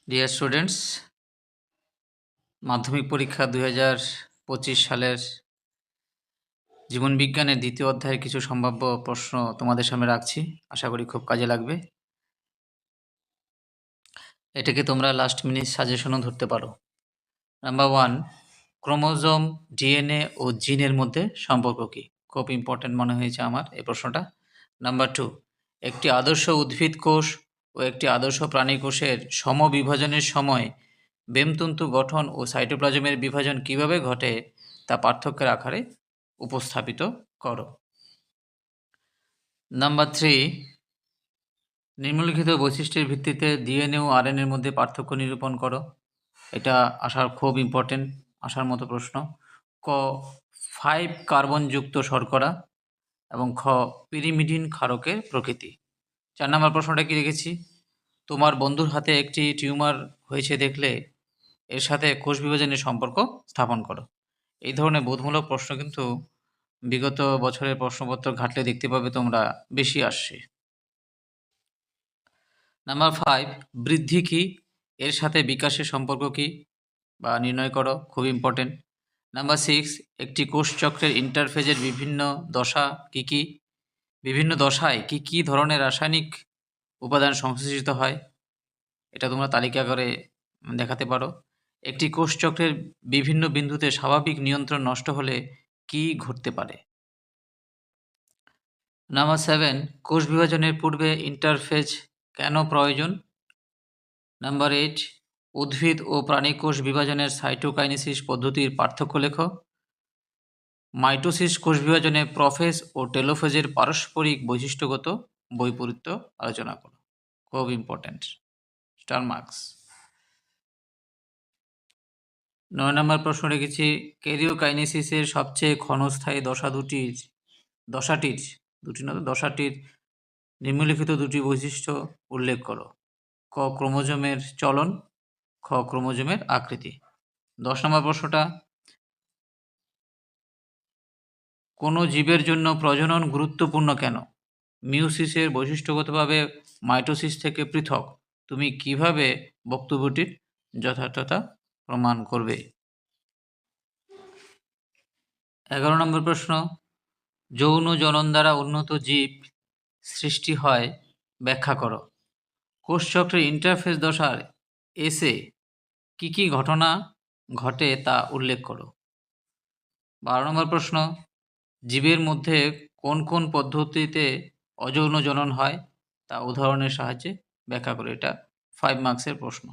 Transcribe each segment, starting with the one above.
Dear students, মাধ্যমিক পরীক্ষা 2025 সালের জীবনবিজ্ঞানের দ্বিতীয় অধ্যায়ের কিছু সম্ভাব্য প্রশ্ন তোমাদের সামনে রাখছি। আশা করি খুব কাজে লাগবে। এটাকে তোমরা লাস্ট মিনিট সাজেশনও ধরতে পারো। নাম্বার 1, ক্রোমোজোম, ডিএনএ ও জিনের মধ্যে সম্পর্ক কী? খুব ইম্পর্ট্যান্ট মনে হয়েছে আমার এই প্রশ্নটা। নাম্বার 2, একটি আদর্শ উদ্ভিদ কোষ ও একটি আদর্শ প্রাণী কোষের সমবিভাজনের সময় বেমতন্তু গঠন ও সাইটোপ্লাজমের বিভাজন কিভাবে ঘটে তা পার্থক্যের আকারে উপস্থাপিত করো। নাম্বার 3, নিম্নলিখিত বৈশিষ্ট্যের ভিত্তিতে ডিএনএ ও আরএনএর মধ্যে পার্থক্য নিরূপণ করো। এটা আসার খুব ইম্পর্টেন্ট, আসার মতো প্রশ্ন। ক, 5 কার্বনযুক্ত শর্করা এবং খ, পিরিমিডিন ক্ষারকের প্রকৃতি। 4 নম্বর প্রশ্নটা কি রেখেছি? তোমার বন্ধুর হাতে একটি টিউমার হয়েছে দেখলে এর সাথে কোষ বিভাজনের সম্পর্ক স্থাপন করো। এই ধরনের বোধমূলক প্রশ্ন কিন্তু বিগত বছরের প্রশ্নপত্র ঘাটলে দেখতে পাবে তোমরা বেশি আসছে। নাম্বার 5, বৃদ্ধি কি, এর সাথে বিকাশের সম্পর্ক কি বা নির্ণয় করো, খুব ইম্পর্টেন্ট। নাম্বার 6, একটি কোষচক্রের ইন্টারফেজের বিভিন্ন দশা কি কি, বিভিন্ন দশায় কি কি ধরনের রাসায়নিক উপাদান সংশ্লেষিত হয়, এটা তোমরা তালিকা করে দেখাতে পারো। একটি কোষচক্রের বিভিন্ন বিন্দুতে স্বাভাবিক নিয়ন্ত্রণ নষ্ট হলে কি ঘটতে পারে। নাম্বার 7, কোষ বিভাজনের পূর্বে ইন্টারফেজ কেন প্রয়োজন। নাম্বার 8, উদ্ভিদ ও প্রাণী কোষ বিভাজনের সাইটোকাইনেসিস পদ্ধতির পার্থক্য লেখো। মাইটোসিস কোষ বিভাজনে প্রোফেজ ও টেলোফেজের পারস্পরিক বৈশিষ্ট্যগত বৈপরীত্য আলোচনা করো। খুব ইম্পর্ট্যান্ট, স্টার মার্কস। 9 নম্বর প্রশ্ন রেখেছি, ক্যারিওকাইনেসিসের সবচেয়ে ক্ষণস্থায়ী দশাটির নিম্নলিখিত দুটি বৈশিষ্ট্য উল্লেখ করো। ক, ক্রোমোজোমের চলন, খ, ক্রোমোজোমের আকৃতি। 10 নম্বর প্রশ্নটা, কোনো জীবের জন্য প্রজনন গুরুত্বপূর্ণ কেন? মিউসিসের বৈশিষ্ট্যগতভাবে মাইটোসিস থেকে পৃথক, তুমি কিভাবে বক্তব্যটির যথার্থতা প্রমাণ করবে? 11 নম্বর প্রশ্ন, যৌন জনন দ্বারা উন্নত জীব সৃষ্টি হয় ব্যাখ্যা করো। কোষচক্রের ইন্টারফেজ দশার এসে কি কি ঘটনা ঘটে তা উল্লেখ করো। 12 নম্বর প্রশ্ন, জীবের মধ্যে কোন কোন পদ্ধতিতে অযৌন জনন হয় তা উদাহরণের সাহায্যে ব্যাখ্যা করে। এটা 5 মার্কসের প্রশ্ন,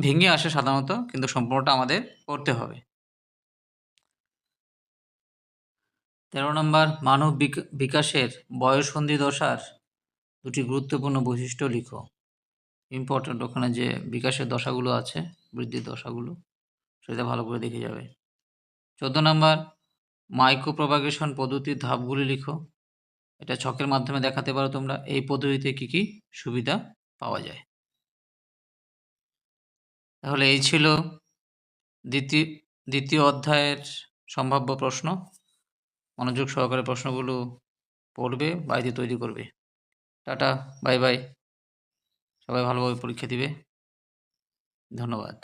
ভেঙে আসে সাধারণত, কিন্তু সম্পূর্ণটা আমাদের পড়তে হবে। 13 নম্বর, মানব বিকাশের বয়ঃসন্ধি দশার দুটি গুরুত্বপূর্ণ বৈশিষ্ট্য লিখো। ইম্পর্ট্যান্ট, ওখানে যে বিকাশের দশাগুলো আছে, বৃদ্ধির দশাগুলো, সেটা ভালো করে দেখে যাবে। 14 নম্বর, মাইক্রোপ্রপাগেশন পদ্ধতির ধাপগুলি লিখো। এটা ছকের মাধ্যমে দেখাতে পারো তোমরা, এই পদ্ধতিতে কি কি সুবিধা পাওয়া যায়। তাহলে এই ছিল দ্বিতীয় অধ্যায়ের সম্ভাব্য প্রশ্ন। মনোযোগ সহকারে প্রশ্নগুলো পড়বে, বাড়িতে তৈরি করবে। টাটা, বাই বাই, সবাই ভালোভাবে পরীক্ষা দিবে। ধন্যবাদ।